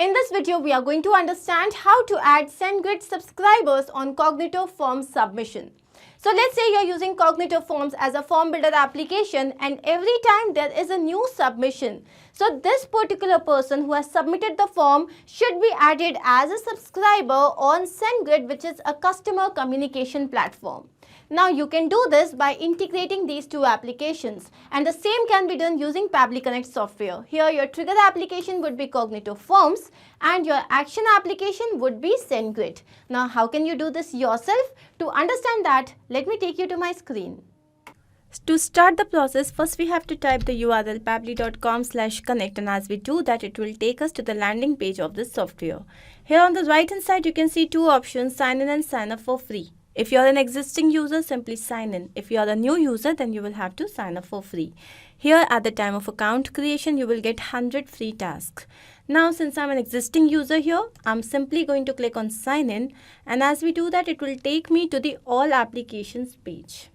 In this video, we are going to understand how to add SendGrid subscribers on Cognito form submission. So let's say you're using Cognito Forms as a form builder application, and every time there is a new submission, so this particular person who has submitted the form should be added as a subscriber on SendGrid, which is a customer communication platform. Now you can do this by integrating these two applications, and the same can be done using Pabbly Connect software. Here your trigger application would be Cognito Forms and your action application would be SendGrid. Now how can you do this yourself? To understand that, let me take you to my screen. To start the process, first we have to type the URL pabbly.com/connect, and as we do that, it will take us to the landing page of this software. Here on the right hand side, you can see two options, sign in and sign up for free. If you are an existing user, simply sign in. If you are a new user, then you will have to sign up for free. Here at the time of account creation, you will get 100 free tasks. Now since I'm an existing user here, I'm simply going to click on sign in, and as we do that, it will take me to the all applications page.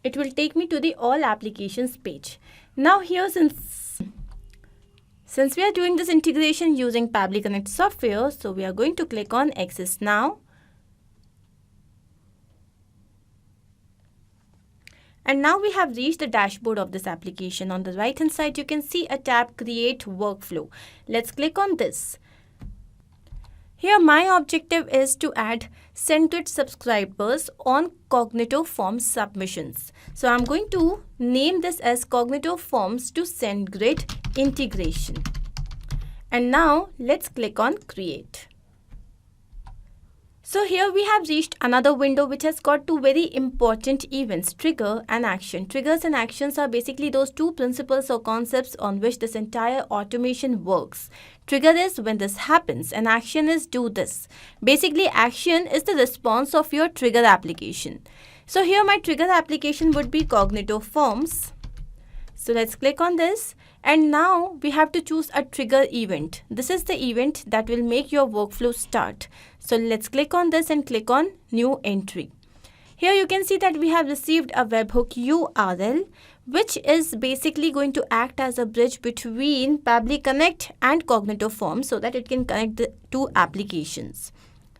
It will take me to the all applications page. Now here, since we are doing this integration using Pabbly Connect software, so we are going to click on Access Now. And now we have reached the dashboard of this application. On the right hand side, you can see a tab Create Workflow. Let's click on this. Here my objective is to add SendGrid subscribers on Cognito Forms submissions. So I'm going to name this as Cognito Forms to SendGrid integration. And now let's click on Create. So here we have reached another window which has got two very important events, trigger and action. Triggers and actions are basically those two principles or concepts on which this entire automation works. Trigger is when this happens and action is do this. Basically, action is the response of your trigger application. So here my trigger application would be Cognito Forms. So let's click on this, and now we have to choose a trigger event. This is the event that will make your workflow start. So let's click on this and click on new entry. Here you can see that we have received a webhook URL, which is basically going to act as a bridge between Pabbly Connect and Cognito Forms so that it can connect the two applications.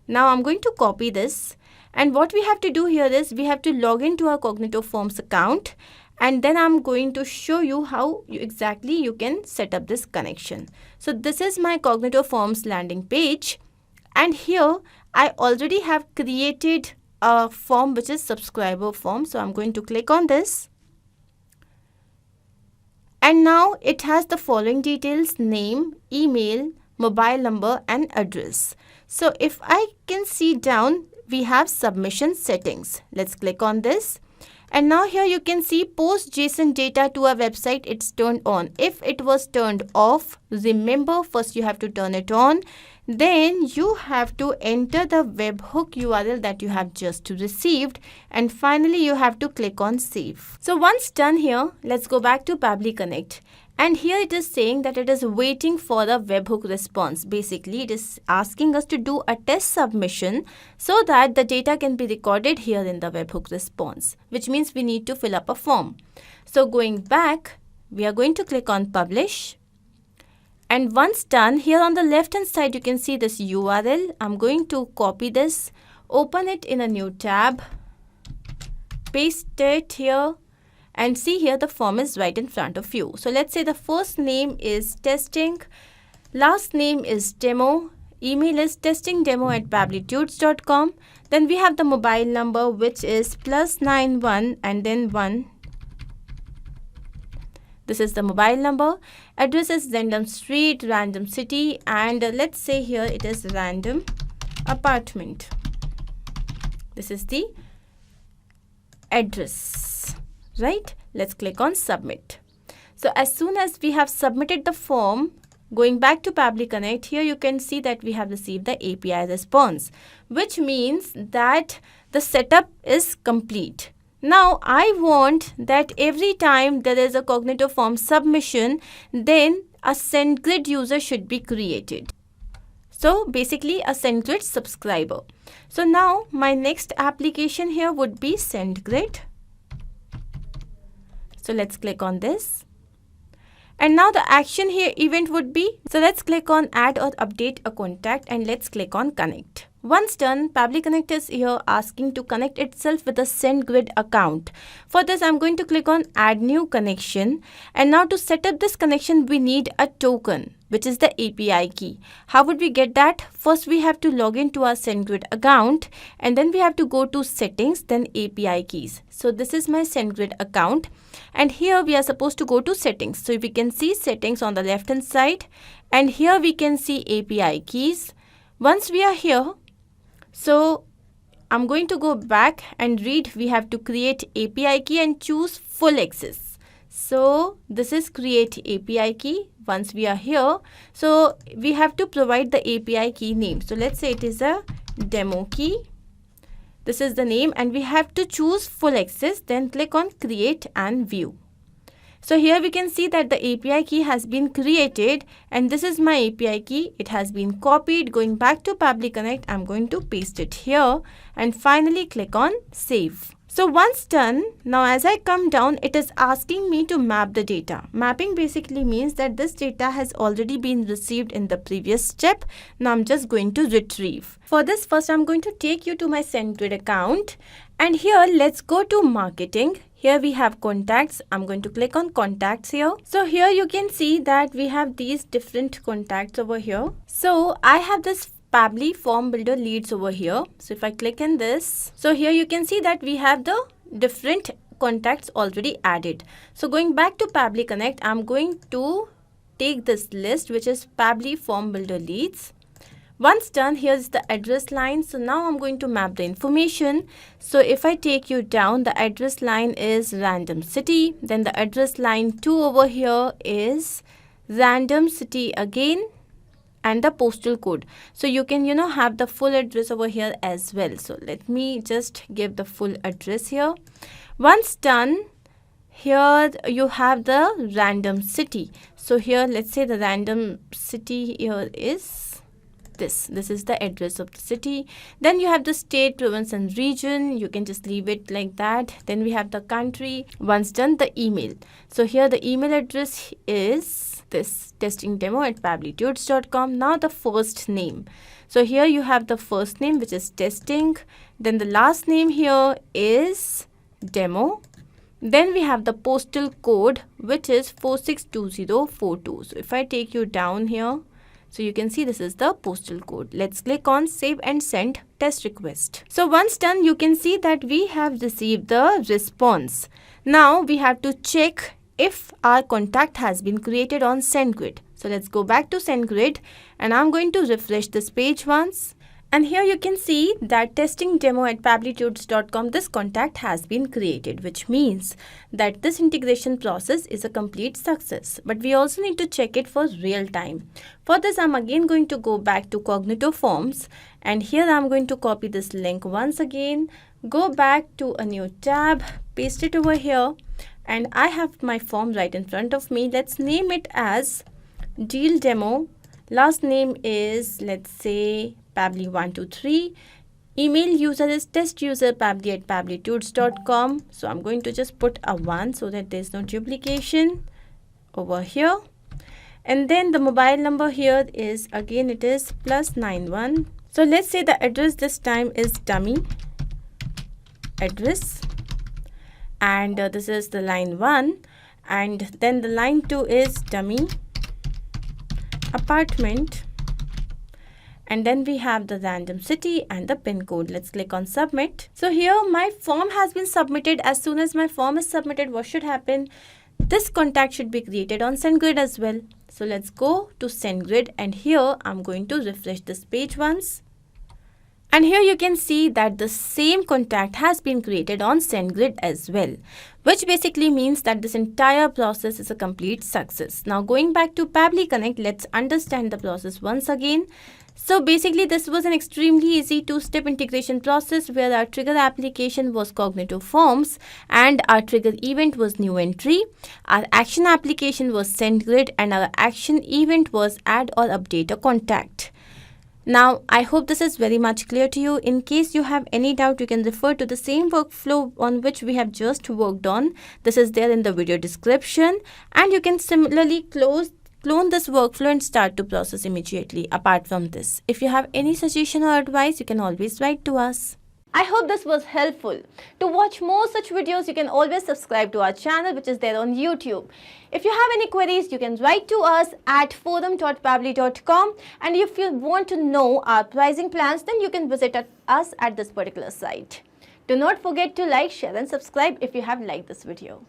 Now I'm going to copy this, and what we have to do here is we have to log into our Cognito Forms account, and then I'm going to show you how exactly you can set up this connection. So this is my Cognito Forms landing page, and here I already have created a form which is subscriber form. So I'm going to click on this, and now it has the following details: name, email, mobile number and address. So if I can see down, we have submission settings. Let's click on this. And now here you can see post JSON data to a website, it's turned on. If it was turned off, remember first you have to turn it on. Then you have to enter the webhook URL that you have just received. And finally you have to click on save. So once done here, let's go back to Pabbly Connect. And here it is saying that it is waiting for the webhook response. Basically, it is asking us to do a test submission so that the data can be recorded here in the webhook response, which means we need to fill up a form. So going back, we are going to click on Publish. And once done, here on the left hand side, you can see this URL. I'm going to copy this, open it in a new tab, paste it here. And see here the form is right in front of you. So let's say the first name is testing, last name is demo, email is testingdemo@pabblytudes.com. Then we have the mobile number which is +91 and then 1. This is the mobile number. Address is random street, random city, and let's say here it is random apartment. This is the address. Right? Let's click on submit. So as soon as we have submitted the form, going back to Pabbly Connect, here you can see that we have received the API response, which means that the setup is complete. Now I want that every time there is a Cognito form submission, then a SendGrid user should be created. So basically a SendGrid subscriber. So now my next application here would be SendGrid. So let's click on this. And now the action here event would be, so let's click on add or update a contact and let's click on connect. Once done, Pabbly Connect is here asking to connect itself with the SendGrid account. For this, I'm going to click on add new connection. And now to set up this connection, we need a token, which is the API key. How would we get that? First, we have to log into our SendGrid account and then we have to go to settings, then API keys. So this is my SendGrid account and here we are supposed to go to settings. So we can see settings on the left hand side and here we can see API keys. Once we are here, so I'm going to go back and read. We have to create API key and choose full access. So this is create API key. Once we are here, so we have to provide the API key name. So let's say it is a demo key. This is the name and we have to choose full access. Then click on create and view. So here we can see that the API key has been created and this is my API key. It has been copied. Going back to Pabbly Connect, I'm going to paste it here and finally click on save. So once done, now as I come down, it is asking me to map the data. Mapping basically means that this data has already been received in the previous step. Now I'm just going to retrieve. For this, first I'm going to take you to my SendGrid account and here let's go to marketing. Here we have contacts. I'm going to click on contacts here. So here you can see that we have these different contacts over here. So I have this Pabbly form builder leads over here. So if I click in this, so here you can see that we have the different contacts already added. So going back to Pabbly Connect, I'm going to take this list, which is Pabbly form builder leads. Once done, here's the address line. So now I'm going to map the information. So if I take you down, the address line is random city. Then the address line 2 over here is random city again and the postal code. So you can, have the full address over here as well. So let me just give the full address here. Once done, here you have the random city. So here, let's say the random city here is this is the address of the city. Then you have the state, province and region. You can just leave it like that. Then we have the country. Once done, the email. So here the email address is this testingdemo@pabblytudes.com. Now the first name. So here you have the first name, which is testing. Then the last name here is demo. Then we have the postal code, which is 462042. So if I take you down here, so you can see this is the postal code. Let's click on save and send test request. So once done, you can see that we have received the response. Now we have to check if our contact has been created on SendGrid. So let's go back to SendGrid and I'm going to refresh this page once. And here you can see that testingdemo@pabblytudes.com, this contact has been created, which means that this integration process is a complete success. But we also need to check it for real time. For this, I'm again going to go back to Cognito Forms and here I'm going to copy this link once again, go back to a new tab, paste it over here and I have my form right in front of me. Let's name it as deal demo. Last name is, let's say, Pabbly123. Email user is testuser@pabbly@pabblytudes.com. So I'm going to just put a 1 so that there's no duplication over here. And then the mobile number here is, again, it is +91. So let's say the address this time is dummy address. And this is the line 1. And then the line 2 is dummy apartment. And then we have the random city and the pin code. Let's click on submit. So here my form has been submitted. As soon as my form is submitted, what should happen? This contact should be created on SendGrid as well. So let's go to SendGrid and here I'm going to refresh this page once. And here you can see that the same contact has been created on SendGrid as well, which basically means that this entire process is a complete success. Now going back to Pabbly Connect, let's understand the process once again. So basically this was an extremely easy two-step integration process where our trigger application was Cognito Forms and our trigger event was new entry. Our action application was SendGrid and our action event was add or update a contact. Now, I hope this is very much clear to you. In case you have any doubt, you can refer to the same workflow on which we have just worked on. This is there in the video description, and you can similarly clone this workflow and start to process immediately. Apart from this, if you have any suggestion or advice, you can always write to us. I hope this was helpful. To watch more such videos, you can always subscribe to our channel, which is there on YouTube. If you have any queries, you can write to us at forum.pabbly.com, and if you want to know our pricing plans, then you can visit us at this particular site. Do not forget to like, share and subscribe if you have liked this video.